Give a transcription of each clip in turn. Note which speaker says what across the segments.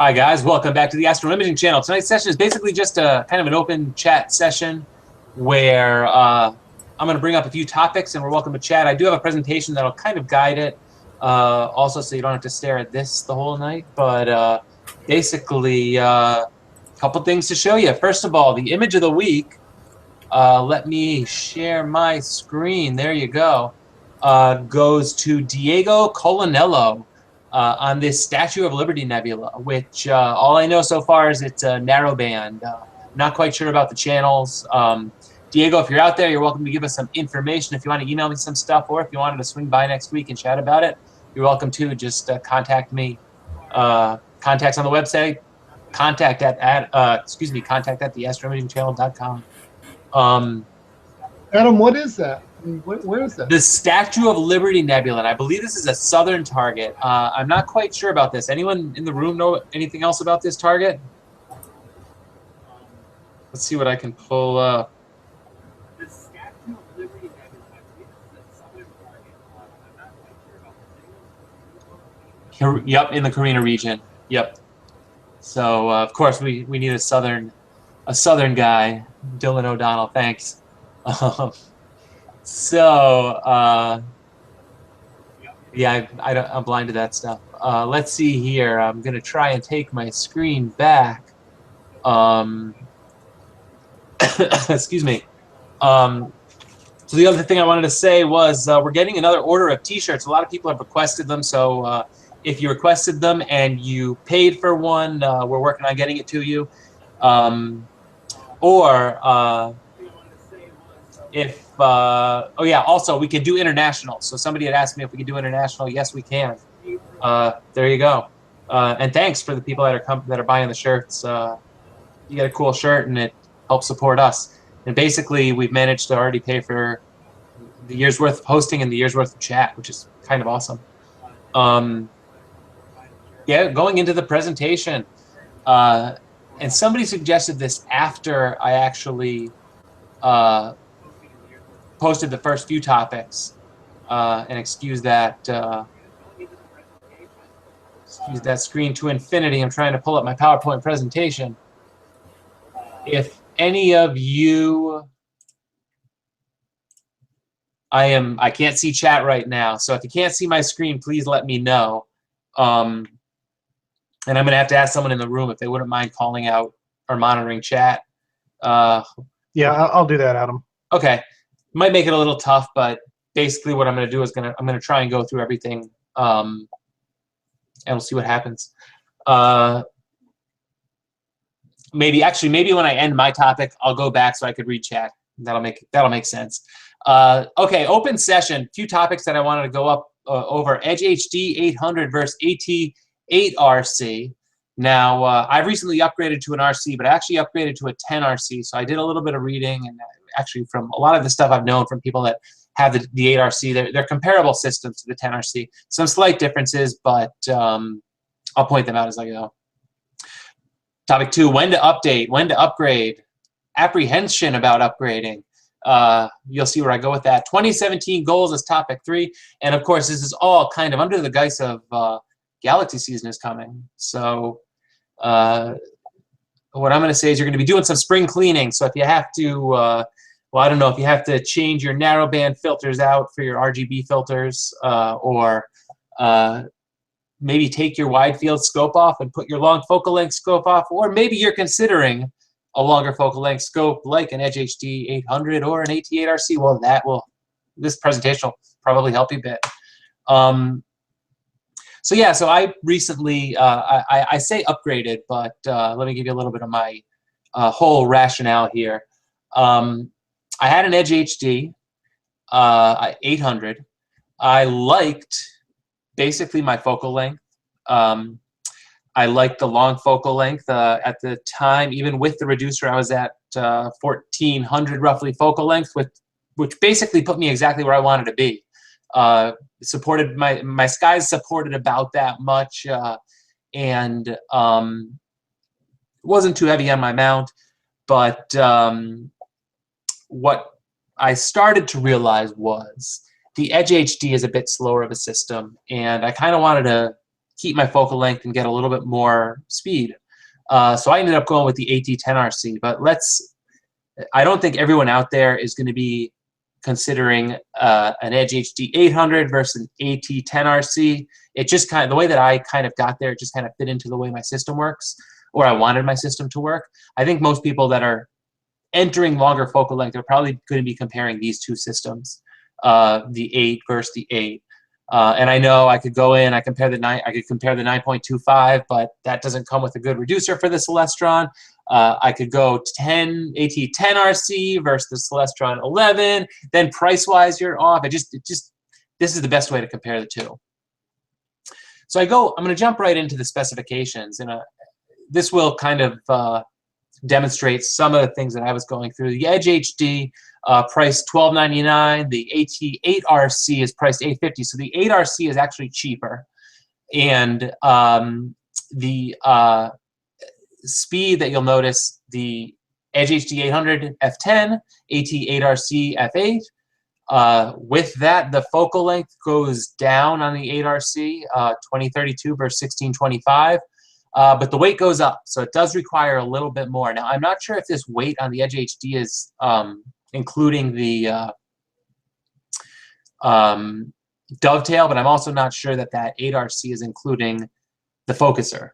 Speaker 1: Hi guys, welcome back to the Astro Imaging channel. Tonight's session is basically just a kind of an open chat session where I'm going to bring up a few topics and we're welcome to chat. I do have a presentation that'll kind of guide it, also so you don't have to stare at this the whole night, but basically a couple things to show you. First of all, the image of the week, let me share my screen, there you go, goes to Diego Colonello. On this Statue of Liberty Nebula, which all I know so far is it's a narrowband. Not quite sure about the channels. Diego, if you're out there, you're welcome to give us some information. If you want to email me some stuff, or if you wanted to swing by next week and chat about it, you're welcome to. Just contact me. Contacts on the website. Contact at theastroimagingchannel.com.
Speaker 2: Adam, what is that? Where is that?
Speaker 1: The Statue of Liberty Nebula, and I believe this is a southern target. I'm not quite sure about this. Anyone in the room know anything else about this target? Let's see what I can pull up.
Speaker 3: The Statue of Liberty Nebula, I believe this is a southern target. I'm not quite sure about the
Speaker 1: Yep, in the Carina region. Yep. So of course we need a southern guy, Dylan O'Donnell. Thanks. Yeah, I'm blind to that stuff. Let's see here. I'm gonna try and take my screen back. Excuse me. So the other thing I wanted to say was we're getting another order of T-shirts. A lot of people have requested them, so if you requested them and you paid for one, we're working on getting it to you. Oh yeah, also we can do international. So somebody had asked me if we could do international. Yes, we can. There you go. And thanks for the people that are buying the shirts. You get a cool shirt and it helps support us. And basically we've managed to already pay for the year's worth of hosting and the year's worth of chat, which is kind of awesome. Yeah, going into the presentation, and somebody suggested this after I actually posted the first few topics, and excuse that screen to infinity. I'm trying to pull up my PowerPoint presentation. If any of you, I can't see chat right now, so if you can't see my screen, please let me know. And I'm gonna have to ask someone in the room if they wouldn't mind calling out or monitoring chat.
Speaker 2: Yeah, I'll do that, Adam.
Speaker 1: Okay. Might make it a little tough, but basically what I'm going to do is I'm going to try and go through everything, and we'll see what happens. Maybe when I end my topic, I'll go back so I could read chat. That'll make sense. Okay, open session. Few topics that I wanted to go up over: Edge HD 800 versus AT8 RC. Now, I've recently upgraded to an RC, but I actually upgraded to a 10 RC, so I did a little bit of reading, and actually from a lot of the stuff I've known from people that have the 8 RC, they're comparable systems to the 10 RC. Some slight differences, but I'll point them out as I go. Topic 2, when to update, when to upgrade, apprehension about upgrading. You'll see where I go with that. 2017 goals is topic 3, and of course this is all kind of under the guise of Galaxy season is coming. So what I'm going to say is you're going to be doing some spring cleaning. So if you have to, well, I don't know, if you have to change your narrowband filters out for your RGB filters, or maybe take your wide field scope off and put your long focal length scope off, or maybe you're considering a longer focal length scope like an Edge HD 800 or an AT8 RC, well, this presentation will probably help you a bit. So yeah, so I recently, I say upgraded, but let me give you a little bit of my whole rationale here. I had an Edge HD 800. I liked basically my focal length. I liked the long focal length. At the time, even with the reducer, I was at 1400 roughly focal length, which basically put me exactly where I wanted to be. Supported my skies supported about that much, and wasn't too heavy on my mount. But what I started to realize was the Edge HD is a bit slower of a system, and I kind of wanted to keep my focal length and get a little bit more speed. So I ended up going with the AT10RC, but I don't think everyone out there is going to be considering an Edge HD 800 versus an AT10RC. It just kind of, the way that I kind of got there, it just kind of fit into the way my system works, or I wanted my system to work. I think most people that are entering longer focal length are probably going to be comparing these two systems, the 8 versus the 8. And I know I could go in, I could compare the 9.25, but that doesn't come with a good reducer for the Celestron. I could go AT10RC versus the Celestron 11. Then price-wise, you're off. This is the best way to compare the two. So I'm going to jump right into the specifications, and this will kind of demonstrate some of the things that I was going through. The Edge HD priced $12.99. The AT8RC is priced $8.50. So the 8RC is actually cheaper, and the speed that you'll notice, the Edge HD 800 F10, AT8RC F8. With that, the focal length goes down on the 8RC, 2032 versus 1625. But the weight goes up, so it does require a little bit more. Now, I'm not sure if this weight on the Edge HD is including the dovetail, but I'm also not sure that that 8RC is including the focuser.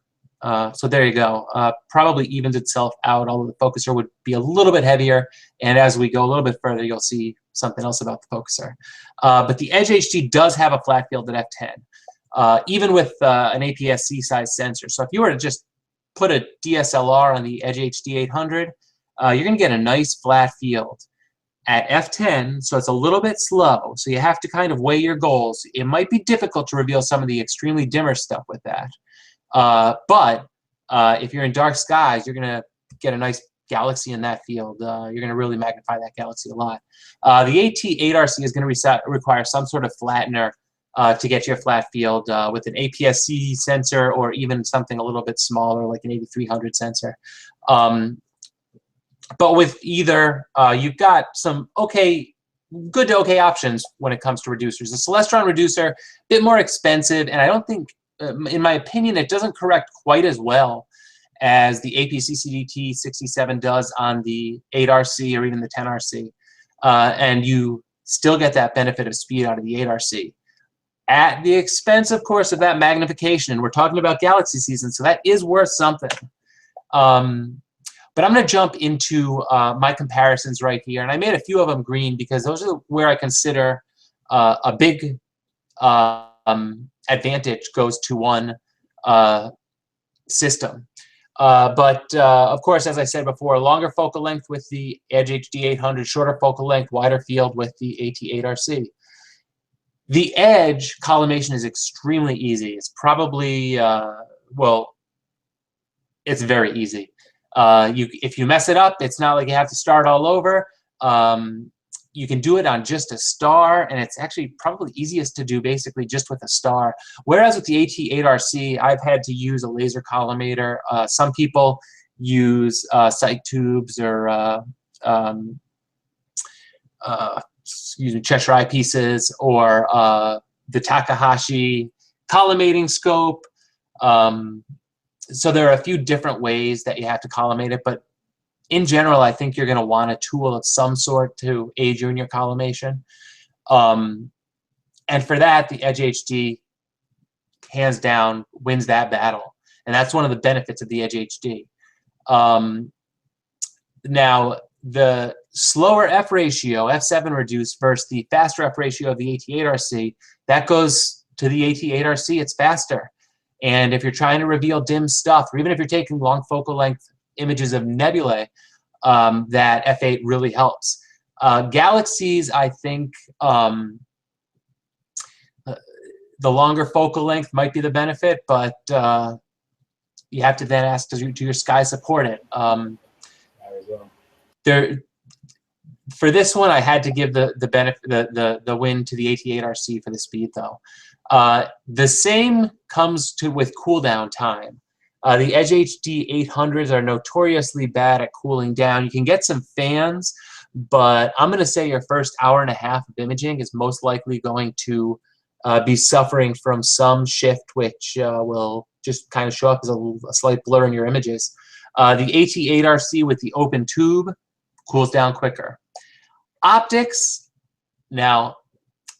Speaker 1: So there you go. Probably evens itself out, although the focuser would be a little bit heavier. And as we go a little bit further, you'll see something else about the focuser. But the Edge HD does have a flat field at f10. Even with an APS-C size sensor. So if you were to just put a DSLR on the Edge HD 800, you're going to get a nice flat field at f10, so it's a little bit slow. So you have to kind of weigh your goals. It might be difficult to reveal some of the extremely dimmer stuff with that. But if you're in dark skies, you're going to get a nice galaxy in that field. You're going to really magnify that galaxy a lot. The AT8RC is going to require some sort of flattener to get your flat field with an APS-C sensor, or even something a little bit smaller like an 8300 sensor. But with either, you've got some good to okay options when it comes to reducers. The Celestron reducer, a bit more expensive, and I don't think, in my opinion, it doesn't correct quite as well as the APC-CDT 67 does on the 8RC or even the 10RC. And you still get that benefit of speed out of the 8RC. At the expense, of course, of that magnification. And we're talking about galaxy season, so that is worth something. But I'm going to jump into my comparisons right here. And I made a few of them green because those are where I consider a big advantage goes to one system. Of course, as I said before, longer focal length with the Edge HD 800, shorter focal length, wider field with the AT8RC. The Edge collimation is extremely easy. It's probably, well, it's very easy. If you mess it up, it's not like you have to start all over. You can do it on just a star, and it's actually probably easiest to do basically just with a star. Whereas with the AT8RC, I've had to use a laser collimator. Some people use sight tubes or Cheshire eyepieces, or the Takahashi collimating scope. So there are a few different ways that you have to collimate it, but in general, I think you're going to want a tool of some sort to aid you in your collimation. And for that, the Edge HD, hands down, wins that battle. And that's one of the benefits of the Edge HD. Now, the slower F ratio, F7 reduced, versus the faster F ratio of the AT8RC, that goes to the AT8RC. It's faster. And if you're trying to reveal dim stuff, or even if you're taking long focal length images of nebulae, that F8 really helps. Galaxies, I think the longer focal length might be the benefit, but you have to then ask, do your sky support it? For this one, I had to give the benefit, the win to the AT8RC for the speed, though. The same comes with cooldown time. The Edge HD 800s are notoriously bad at cooling down. You can get some fans, but I'm going to say your first hour and a half of imaging is most likely going to be suffering from some shift, which will just kind of show up as a slight blur in your images. The AT8RC with the open tube cools down quicker. Optics, now,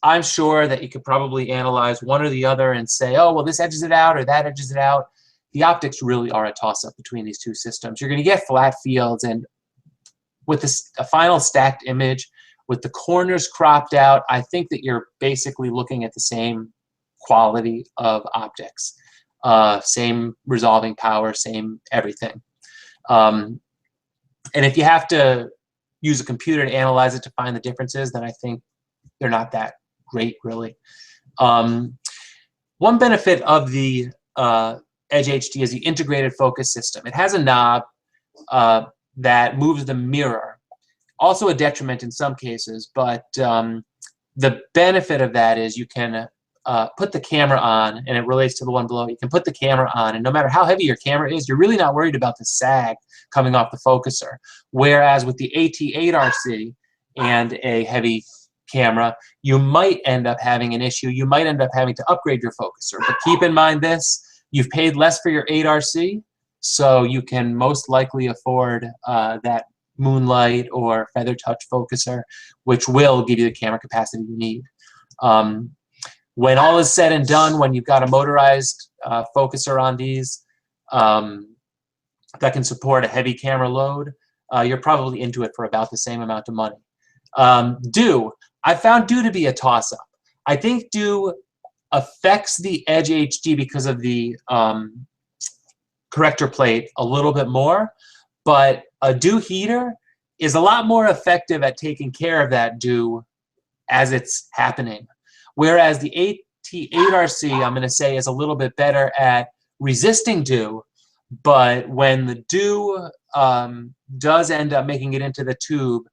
Speaker 1: I'm sure that you could probably analyze one or the other and say, oh, well, this edges it out or that edges it out. The optics really are a toss-up between these two systems. You're going to get flat fields, and with a final stacked image, with the corners cropped out, I think that you're basically looking at the same quality of optics, same resolving power, same everything. And if you have to use a computer to analyze it to find the differences, then I think they're not that great, really. One benefit of the Edge HD is the integrated focus system. It has a knob that moves the mirror. Also a detriment in some cases, but the benefit of that is you can put the camera on, and it relates to the one below. You can put the camera on, and no matter how heavy your camera is, you're really not worried about the sag coming off the focuser. Whereas with the AT8RC and a heavy camera, you might end up having an issue. You might end up having to upgrade your focuser. But keep in mind this, you've paid less for your 8RC, so you can most likely afford that Moonlight or Feather Touch focuser, which will give you the camera capacity you need. When all is said and done, when you've got a motorized focuser on these that can support a heavy camera load, you're probably into it for about the same amount of money. I found Do to be a toss-up. I think Do affects the Edge HD because of the corrector plate a little bit more, but a Do heater is a lot more effective at taking care of that Do as it's happening. Whereas the AT8RC, I'm going to say, is a little bit better at resisting Do, but when the Do does end up making it into the tube,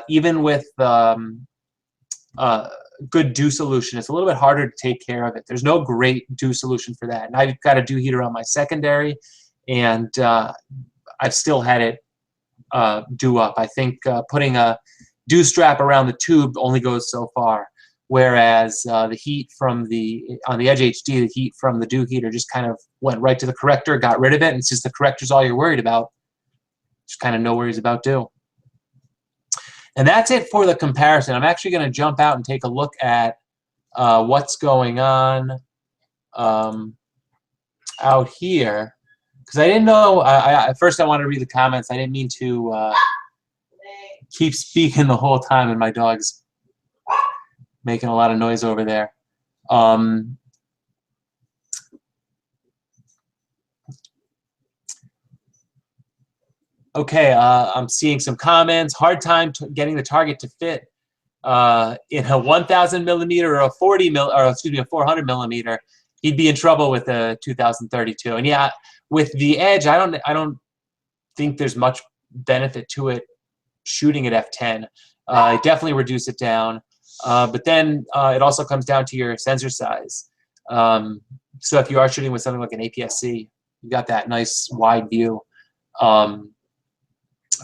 Speaker 1: even with good dew solution, it's a little bit harder to take care of it. There's no great dew solution for that. And I've got a dew heater on my secondary, and I've still had it dew up. I think putting a dew strap around the tube only goes so far, whereas the heat from on the Edge HD, the heat from the dew heater just kind of went right to the corrector, got rid of it, and since the corrector's all you're worried about, just kind of no worries about dew. And that's it for the comparison. I'm actually going to jump out and take a look at what's going on out here, because I didn't know. At first, I wanted to read the comments. I didn't mean to keep speaking the whole time, and my dog's making a lot of noise over there. Okay, I'm seeing some comments. Hard time getting the target to fit in a 1,000 millimeter or a 400 millimeter. He'd be in trouble with a 2032. And yeah, with the Edge, I don't think there's much benefit to it shooting at f10. Definitely reduce it down. But then it also comes down to your sensor size. So if you are shooting with something like an APS-C, you got that nice wide view.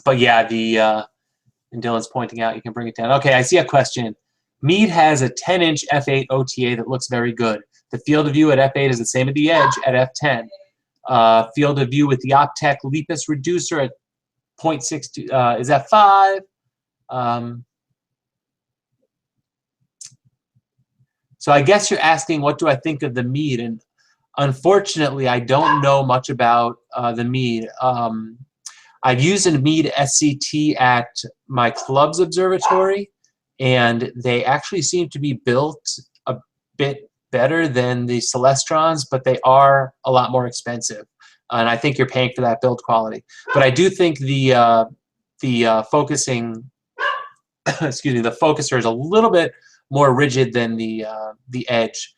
Speaker 1: But yeah, and Dylan's pointing out you can bring it down. Okay, I see a question. Meade has a 10-inch f8 OTA that looks very good. The field of view at f8 is the same at the Edge at f10. Field of view with the Optec Lepus reducer at 0.62 is f5. So I guess you're asking, what do I think of the Meade? And unfortunately, I don't know much about the Meade. I've used a Meade SCT at my club's observatory, and they actually seem to be built a bit better than the Celestrons, but they are a lot more expensive. And I think you're paying for that build quality. But I do think the focusing, excuse me, the focuser is a little bit more rigid than the Edge.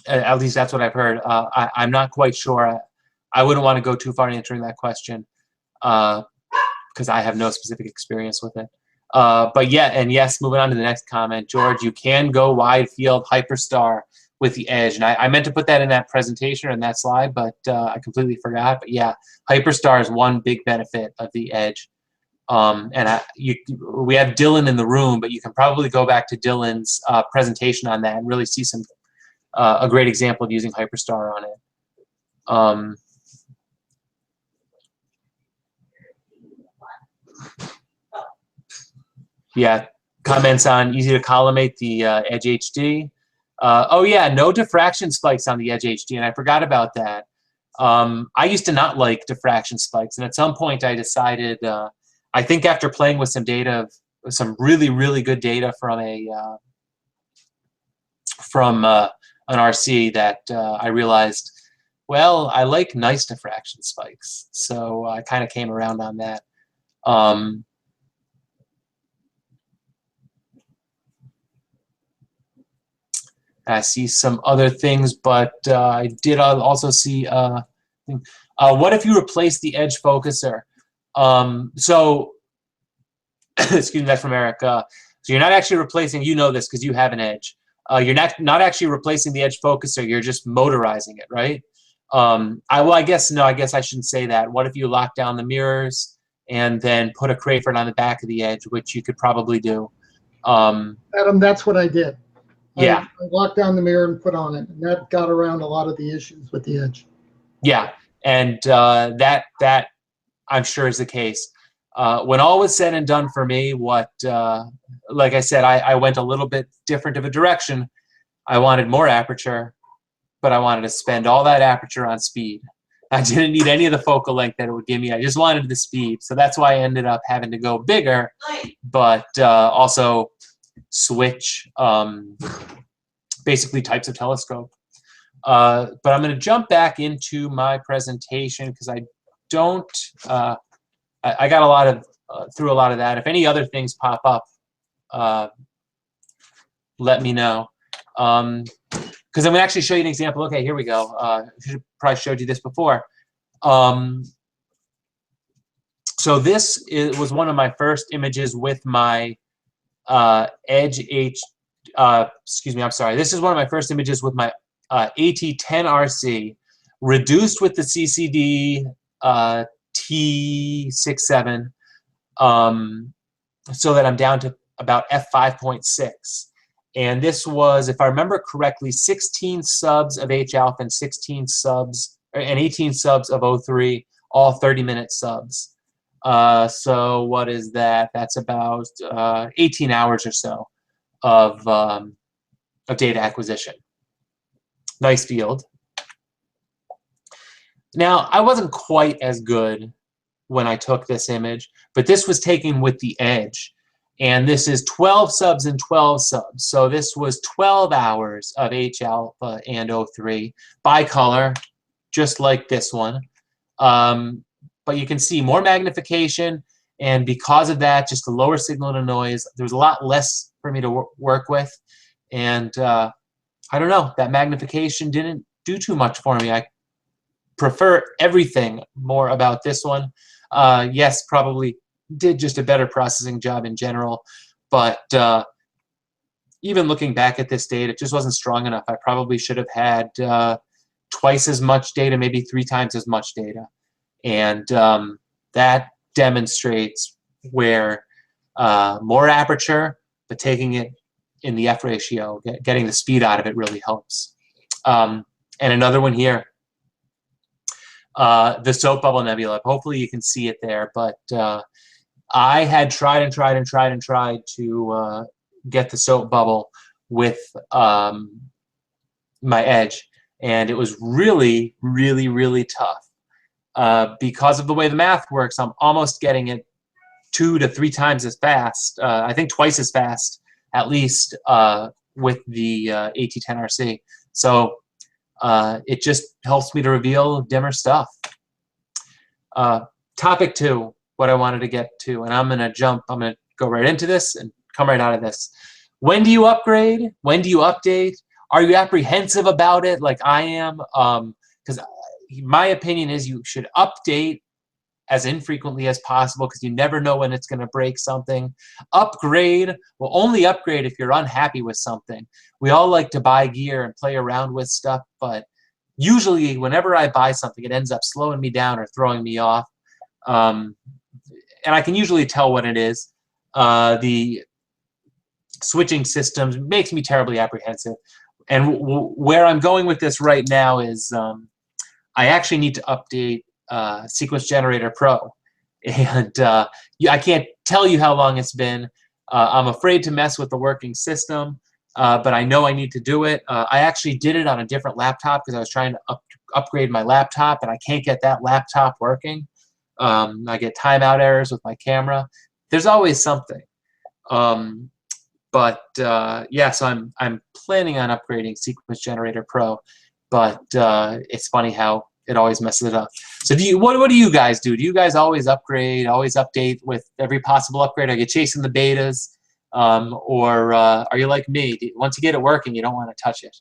Speaker 1: At least that's what I've heard. I'm not quite sure. I wouldn't want to go too far in answering that question because I have no specific experience with it. But yeah, and yes, moving on to the next comment, George, you can go wide field Hyperstar with the Edge. And I meant to put that in that presentation or in that slide, but I completely forgot. But yeah, Hyperstar is one big benefit of the Edge. We have Dylan in the room, but you can probably go back to Dylan's presentation on that and really see some a great example of using Hyperstar on it. Yeah, comments on easy to collimate the Edge HD. Oh yeah, no diffraction spikes on the Edge HD, and I forgot about that. I used to not like diffraction spikes, and at some point I decided, I think after playing with some data, some really, really good data from an RC, that I realized, well, I like nice diffraction spikes. So I kind of came around on that. I see some other things, but I did also see, what if you replace the edge focuser? So, excuse me, that's from Eric. So you're not actually replacing, you know this because you have an edge. You're not actually replacing the edge focuser, you're just motorizing it, right? I guess I shouldn't say that. What if you lock down the mirrors and then put a Crayford on the back of the edge, which you could probably do.
Speaker 2: Adam, that's what I did.
Speaker 1: Yeah.
Speaker 2: I locked down the mirror and put on it, and that got around a lot of the issues with the edge.
Speaker 1: Yeah, and that I'm sure is the case. When all was said and done for me, like I said, I went a little bit different of a direction. I wanted more aperture, but I wanted to spend all that aperture on speed. I didn't need any of the focal length that it would give me. I just wanted the speed. So that's why I ended up having to go bigger, but also switch basically types of telescope. But I'm going to jump back into my presentation because I don't, I got a lot of, through a lot of that. If any other things pop up, let me know. Because I'm going to actually show you an example. Okay, here we go. I should probably showed you this before. So this was one of my first images with my Edge H. Excuse me, I'm sorry. This is one of my first images with my AT10RC, reduced with the CCD T67, so that I'm down to about f5.6. And this was, if I remember correctly, 16 subs of H alpha and 16 subs, and 18 subs of O3, all 30-minute subs. So what is that? That's about 18 hours or so of data acquisition. Nice field. Now, I wasn't quite as good when I took this image, but this was taken with the Edge. And this is 12 subs and 12 subs. So this was 12 hours of H alpha and O3 bicolor, just like this one. But you can see more magnification, and because of that, just a lower signal to noise. There's a lot less for me to work with, and I don't know, that magnification didn't do too much for me. I prefer everything more about this one. Yes, probably did just a better processing job in general, but even looking back at this data, it just wasn't strong enough. I probably should have had twice as much data, maybe 3 times as much data. And that demonstrates where more aperture, but taking it in the F ratio, getting the speed out of it really helps. And another one here, the soap bubble nebula. Hopefully you can see it there, but I had tried to get the soap bubble with my Edge, and it was really, really, really tough. Because of the way the math works, I'm almost getting it 2 to 3 times as fast. I think twice as fast, at least, with the AT10RC. So it just helps me to reveal dimmer stuff. Topic 2, what I wanted to get to, and I'm going to go right into this and come right out of this. When do you upgrade? When do you update? Are you apprehensive about it like I am? Because my opinion is you should update as infrequently as possible because you never know when it's going to break something. Upgrade, well, only upgrade if you're unhappy with something. We all like to buy gear and play around with stuff, but usually whenever I buy something, it ends up slowing me down or throwing me off. And and I can usually tell what it is. The switching systems makes me terribly apprehensive. And where I'm going with this right now is I actually need to update Sequence Generator Pro. And I can't tell you how long it's been. I'm afraid to mess with the working system, but I know I need to do it. I actually did it on a different laptop because I was trying to upgrade my laptop, and I can't get that laptop working. I get timeout errors with my camera. There's always something. Yeah, so I'm planning on upgrading Sequence Generator Pro, but it's funny how it always messes it up. So what do you guys do? Do you guys always upgrade, always update with every possible upgrade? Are you chasing the betas? Or are you like me? Once you get it working, you don't want to touch it.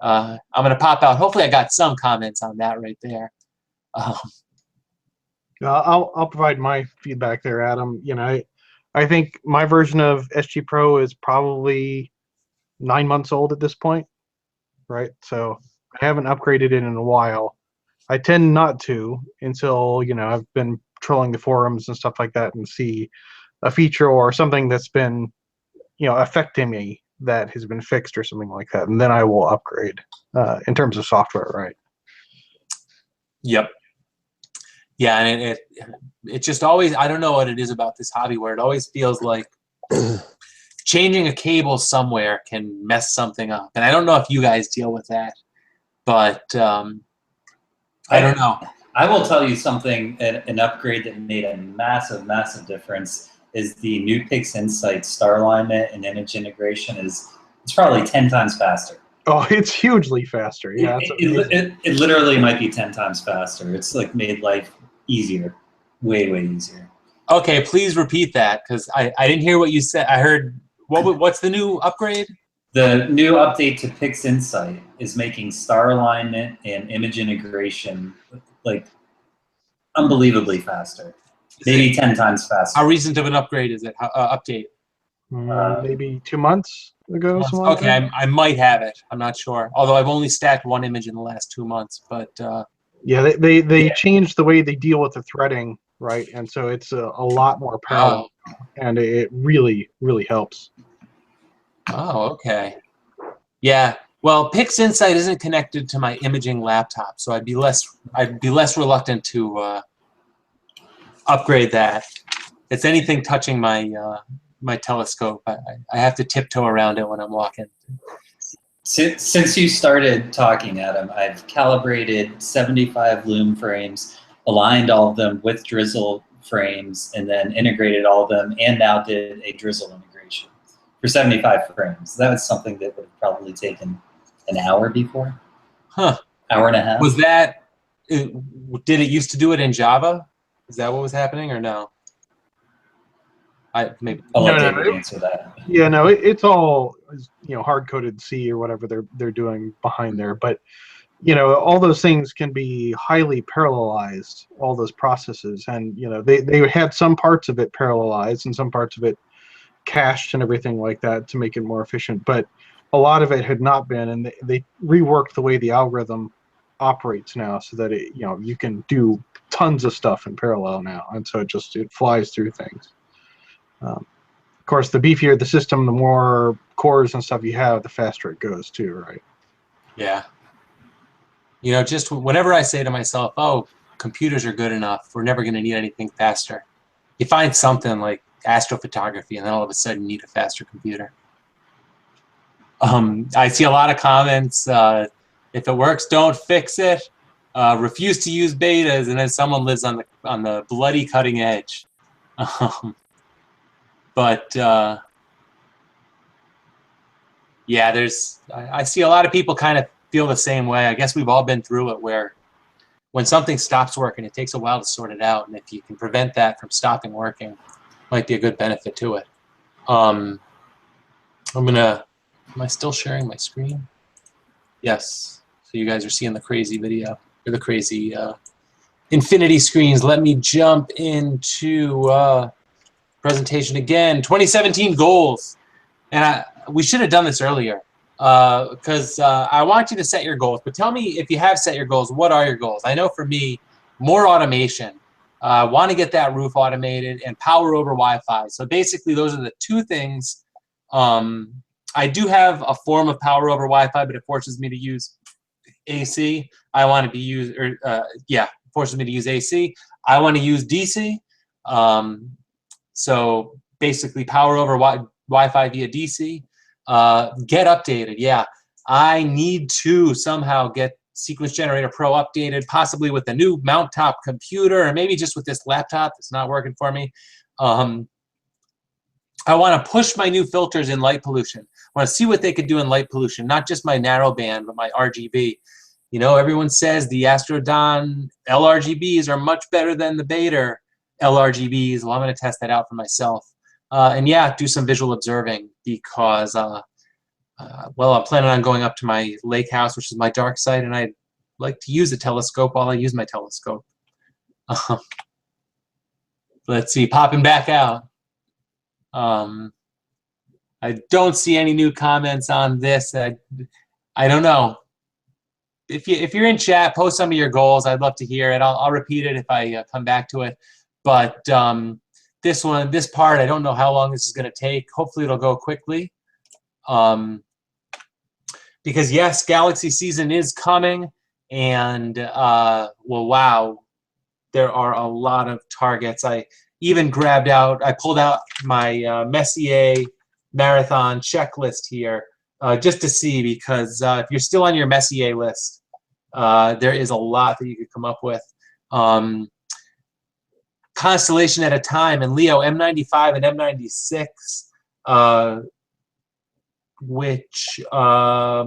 Speaker 1: I'm going to pop out. Hopefully I got some comments on that right there.
Speaker 4: I'll provide my feedback there, Adam. I think my version of SG Pro is probably 9 months old at this point, right? So I haven't upgraded it in a while. I tend not to until, I've been trolling the forums and stuff like that and see a feature or something that's been, affecting me that has been fixed or something like that. And then I will upgrade in terms of software, right?
Speaker 1: Yep. Yeah, and it just always, I don't know what it is about this hobby where it always feels like changing a cable somewhere can mess something up. And I don't know if you guys deal with that, but I don't know.
Speaker 5: I will tell you something, an upgrade that made a massive, massive difference is the new PixInsight star alignment and image integration it's probably 10 times faster.
Speaker 4: Oh, it's hugely faster. Yeah,
Speaker 5: it literally might be 10 times faster. It's like made life easier, way, way easier.
Speaker 1: Okay, please repeat that because I didn't hear what you said. I heard, what's the new upgrade?
Speaker 5: The new update to PixInsight is making star alignment and image integration like unbelievably faster. Maybe 10 times faster.
Speaker 1: How recent of an upgrade is it? Update?
Speaker 4: Maybe 2 months ago.
Speaker 1: Okay, I might have it. I'm not sure. Although I've only stacked one image in the last 2 months. But
Speaker 4: yeah, they changed the way they deal with the threading, right? And so it's a lot more parallel, and it really, really helps.
Speaker 1: Oh, okay. Yeah. Well, PixInsight isn't connected to my imaging laptop, so I'd be less reluctant to upgrade that. It's anything touching my my telescope. I have to tiptoe around it when I'm walking.
Speaker 5: Since you started talking, Adam, I've calibrated 75 loom frames, aligned all of them with drizzle frames, and then integrated all of them, and now did a drizzle integration for 75 frames. That was something that would have probably taken an hour before.
Speaker 1: Huh.
Speaker 5: Hour and a half.
Speaker 1: Was that, did it used to do it in Java? Is that what was happening or no?
Speaker 5: I'll let David answer that.
Speaker 4: Yeah, no, it's all hard-coded C or whatever they're doing behind there. But all those things can be highly parallelized, all those processes, and they had some parts of it parallelized and some parts of it cached and everything like that to make it more efficient. But a lot of it had not been, and they reworked the way the algorithm operates now so that you can do tons of stuff in parallel now, and so it flies through things. Of course, the beefier the system, the more cores and stuff you have, the faster it goes too, right?
Speaker 1: Yeah. Just whenever I say to myself, oh, computers are good enough, we're never going to need anything faster, you find something like astrophotography, and then all of a sudden you need a faster computer. I see a lot of comments, if it works, don't fix it. Refuse to use betas, and then someone lives on the bloody cutting edge. Yeah, I see a lot of people kind of feel the same way. I guess we've all been through it where when something stops working, it takes a while to sort it out, and if you can prevent that from stopping working, might be a good benefit to it. Am I still sharing my screen? Yes. So you guys are seeing the crazy video, or the crazy infinity screens. Let me jump into presentation again. 2017 goals. And we should have done this earlier because I want you to set your goals. But tell me, if you have set your goals, what are your goals? I know for me, more automation. Want to get that roof automated, and power over Wi-Fi. So basically, those are the two things. I do have a form of power over Wi-Fi, but it forces me to use AC. I want to be used, forces me to use AC. I want to use DC. So basically, power over Wi-Fi via DC. Get updated. Yeah, I need to somehow get Sequence Generator Pro updated, possibly with a new mount top computer, or maybe just with this laptop that's not working for me. I want to push my new filters in light pollution. I want to see what they could do in light pollution, not just my narrowband, but my RGB. You know, everyone says the Astro LRGBs are much better than the Beta LRGBs. Well, I'm going to test that out for myself. And yeah, do some visual observing because, well, I'm planning on going up to my lake house, which is my dark side, and I'd like to use a telescope while I use my telescope. Let's see, popping back out. I don't see any new comments on this. I don't know. If you're in chat, post some of your goals. I'd love to hear it. I'll repeat it if I come back to it. But this part, I don't know how long this is going to take. Hopefully, it'll go quickly. Because yes, Galaxy season is coming, and well, wow, there are a lot of targets. I even pulled out my Messier marathon checklist here just to see, because if you're still on your Messier list, there is a lot that you could come up with. Constellation at a time, and Leo M95 and M96, which I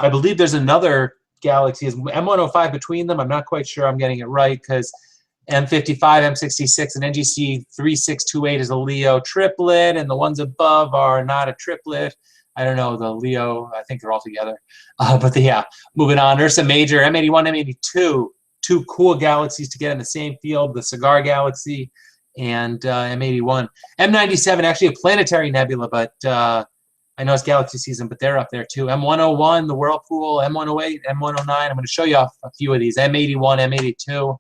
Speaker 1: believe there's another Galaxy, is M105 between them. I'm not quite sure I'm getting it right, because M55, M66, and NGC 3628 is a Leo triplet, and the ones above are not a triplet. I don't know, the Leo, I think they're all together. But yeah, moving on. Ursa Major, M81, M82, two cool galaxies to get in the same field, the Cigar Galaxy and M81. M97, actually a planetary nebula, but I know it's Galaxy season, but they're up there too. M101, the Whirlpool, M108, M109. I'm going to show you off a few of these. M81, M82.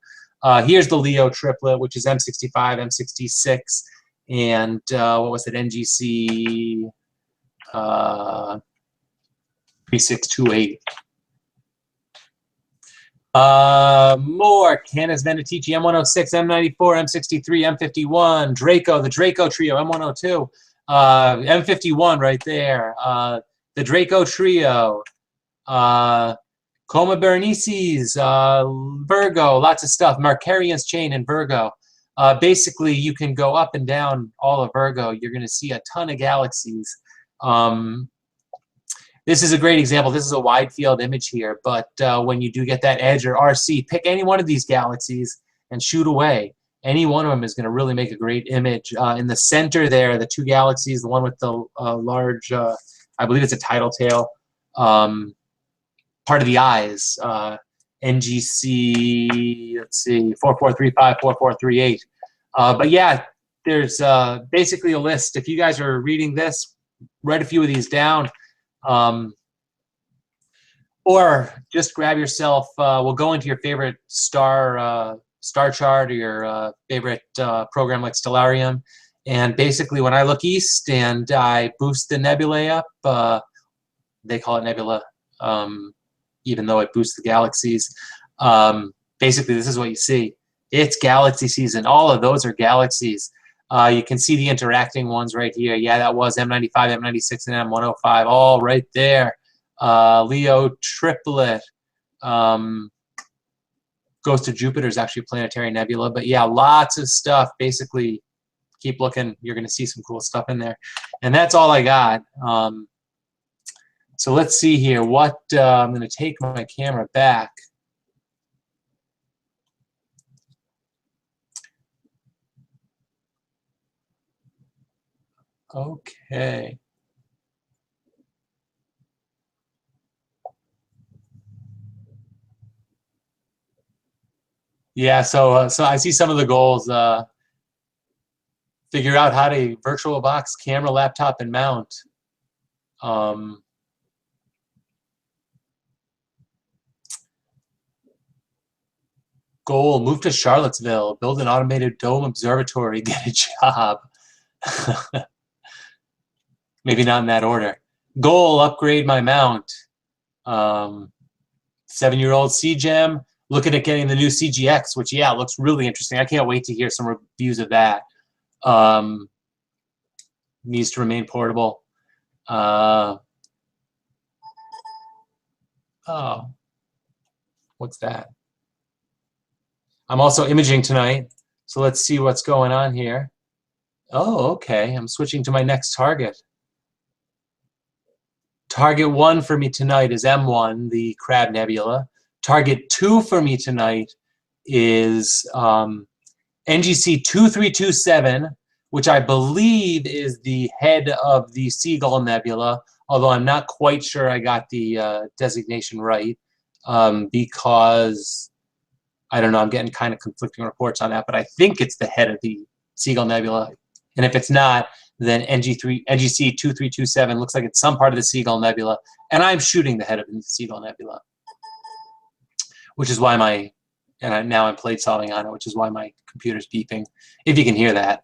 Speaker 1: Here's the Leo triplet, which is M65, M66, and what was it, NGC 3628. More Canis Venetici, M106, M94, M63, M51, Draco, the Draco trio, M102, M51 right there, the Draco trio, Coma Berenices, Virgo, lots of stuff. Markarian's chain in Virgo. Basically, you can go up and down all of Virgo. You're going to see a ton of galaxies. This is a great example. This is a wide field image here, but when you do get that edge or RC, pick any one of these galaxies and shoot away. Any one of them is going to really make a great image. In the center there, the two galaxies, the one with the large, I believe it's a tidal tail, part of the eyes, NGC, let's see, 4435, 4438. But yeah, there's basically a list. If you guys are reading this, write a few of these down. Or just grab yourself, we'll go into your favorite star chart or your favorite program like Stellarium. And basically when I look east and I boost the nebulae up, they call it nebula, even though it boosts the galaxies. Basically, this is what you see. It's galaxy season. All of those are galaxies. You can see the interacting ones right here. Yeah, that was M95, M96, and M105, all right there. Leo triplet. Goes to Jupiter is actually a planetary nebula. But yeah, lots of stuff. Basically, keep looking. You're going to see some cool stuff in there. And that's all I got. So let's see here. What I'm going to take my camera back. Okay. Yeah, so I see some of the goals. Figure out how to VirtualBox camera, laptop, and mount. Goal, move to Charlottesville, build an automated dome observatory, get a job. Maybe not in that order. Goal, upgrade my mount. 7-year-old CGEM, looking at getting the new CGX, which, yeah, looks really interesting. I can't wait to hear some reviews of that. Needs to remain portable. Oh, what's that? I'm also imaging tonight, so let's see what's going on here. Oh, okay. I'm switching to my next target. Target 1 for me tonight is M1, the Crab Nebula. Target 2 for me tonight is NGC 2327, which I believe is the head of the Seagull Nebula, although I'm not quite sure I got the designation right, because I don't know, I'm getting kind of conflicting reports on that, but I think it's the head of the Seagull Nebula. And if it's not, then NGC 2327 looks like it's some part of the Seagull Nebula, and I'm shooting the head of the Seagull Nebula, which is why now I'm plate solving on it, which is why my computer's beeping, if you can hear that.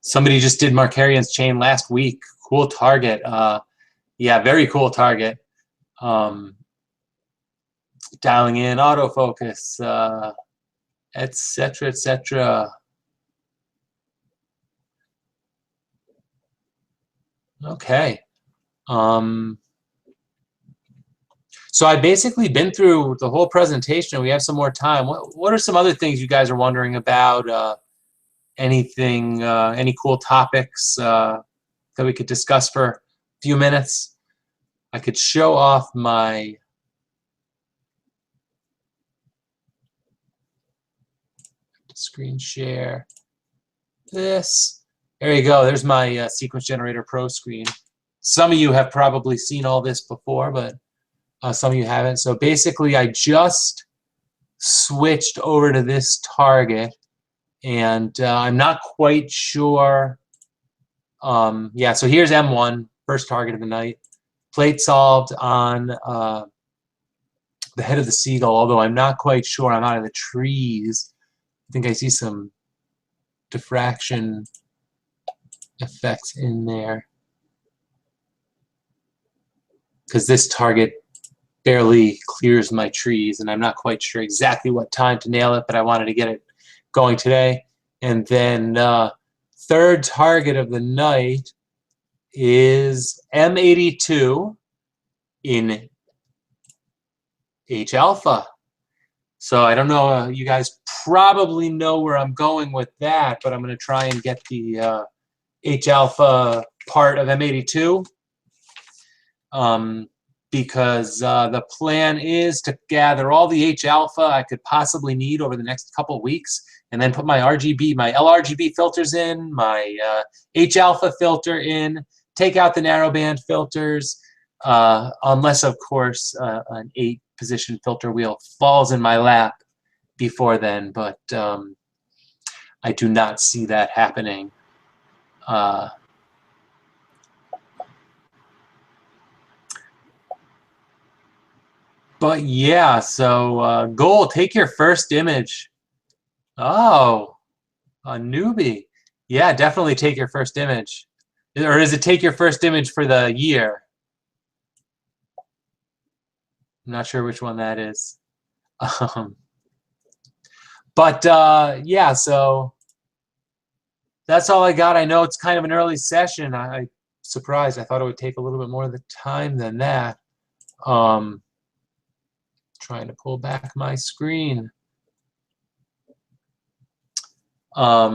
Speaker 1: Somebody just did Markarian's chain last week. Cool target. Yeah, very cool target. Dialing in autofocus, etc., etc. Okay. So I've basically been through the whole presentation. We have some more time. What are some other things you guys are wondering about? Anything, any cool topics that we could discuss for a few minutes? I could show off my screen share this. There you go. There's my Sequence Generator Pro screen. Some of you have probably seen all this before, but some of you haven't. So basically, I just switched over to this target, and I'm not quite sure. Yeah, so here's M1, first target of the night. Plate solved on the head of the Seagull, although I'm not quite sure. I'm out of the trees. I think I see some diffraction effects in there, because this target barely clears my trees, and I'm not quite sure exactly what time to nail it, but I wanted to get it going today. And then third target of the night is M82 in H alpha. So I don't know, you guys probably know where I'm going with that, but I'm going to try and get the H alpha part of M82. Because the plan is to gather all the H alpha I could possibly need over the next couple of weeks, and then put my RGB, my LRGB filters in, my H alpha filter in, take out the narrowband filters, unless of course an 8-position filter wheel falls in my lap before then, but I do not see that happening. But yeah, so goal, take your first image. Oh, a newbie. Yeah, definitely take your first image. Or is it take your first image for the year? I'm not sure which one that is. But yeah, so that's all I got. I know it's kind of an early session. I'm surprised. I thought it would take a little bit more of the time than that. Trying to pull back my screen. But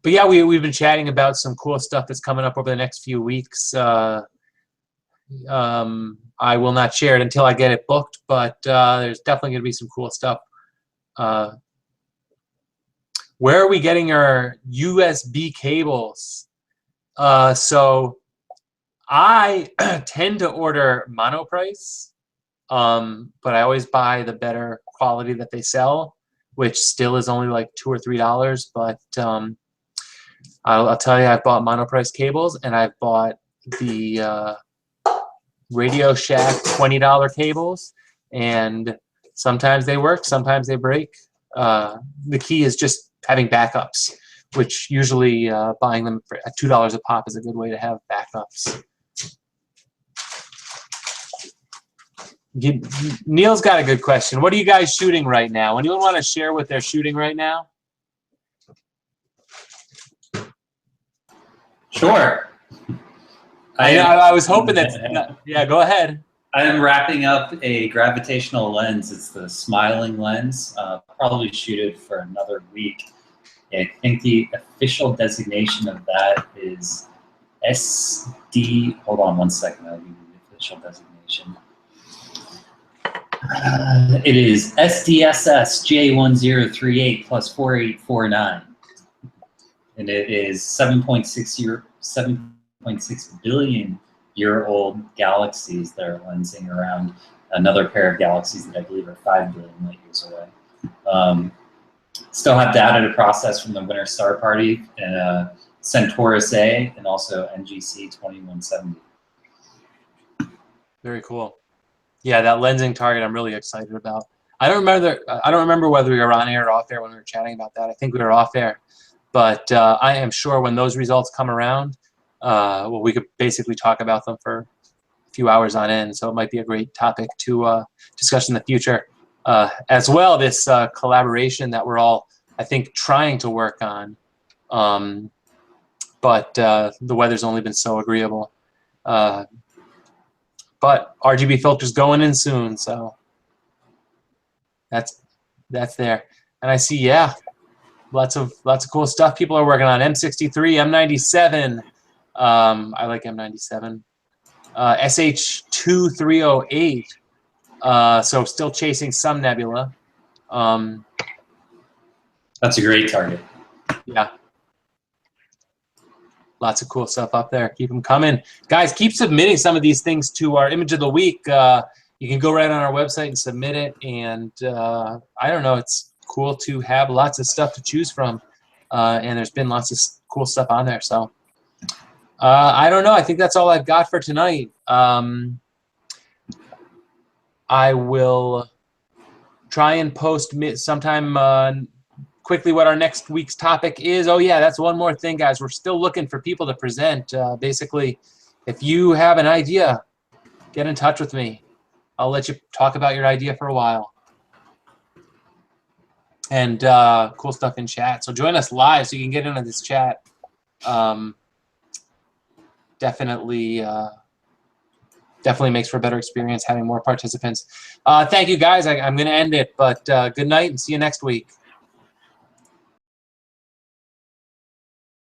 Speaker 1: yeah, we've been chatting about some cool stuff that's coming up over the next few weeks. I will not share it until I get it booked, but there's definitely going to be some cool stuff. Where are we getting our USB cables? So I tend to order monoprice, but I always buy the better quality that they sell, which still is only like $2 or $3. But I'll tell you, I've bought monoprice cables, and I've bought the Radio Shack $20 cables, and sometimes they work, sometimes they break. The key is just having backups, which usually buying them for at $2 a pop is a good way to have backups. Neil's got a good question. What are you guys shooting right now? Anyone want to share what they're shooting right now?
Speaker 5: Sure.
Speaker 1: I was hoping that. Yeah, go ahead.
Speaker 5: I'm wrapping up a gravitational lens. It's the smiling lens. Probably shoot it for another week. I think the official designation of that is SD. Hold on one second. I'll give you the official designation. It is SDSS J1038 plus 4849. And it is 7.6 billion year old galaxies that are lensing around another pair of galaxies that I believe are 5 billion light years away. Still have data to process from the Winter Star Party and Centaurus A and also NGC 2170.
Speaker 1: Very cool. Yeah, that lensing target I'm really excited about. I don't remember whether we were on air or off air when we were chatting about that. I think we were off air, but I am sure when those results come around, well, we could basically talk about them for a few hours on end. So it might be a great topic to discuss in the future. As well, this collaboration that we're all, I think, trying to work on, but the weather's only been so agreeable. But RGB filters going in soon, so that's there. And I see, yeah, lots of cool stuff people are working on. M63, M97. I like M97. SH2308. So still chasing some nebula.
Speaker 5: That's a great target.
Speaker 1: Yeah. Lots of cool stuff up there. Keep them coming. Guys, keep submitting some of these things to our Image of the Week. You can go right on our website and submit it. And I don't know, it's cool to have lots of stuff to choose from. And there's been lots of cool stuff on there. So I don't know. I think that's all I've got for tonight. I will try and post sometime quickly what our next week's topic is. Oh, yeah, that's one more thing, guys. We're still looking for people to present. Basically, if you have an idea, get in touch with me. I'll let you talk about your idea for a while. And cool stuff in chat. So join us live so you can get into this chat. Definitely makes for a better experience having more participants. Thank you, guys. I'm going to end it, but good night and see you next week.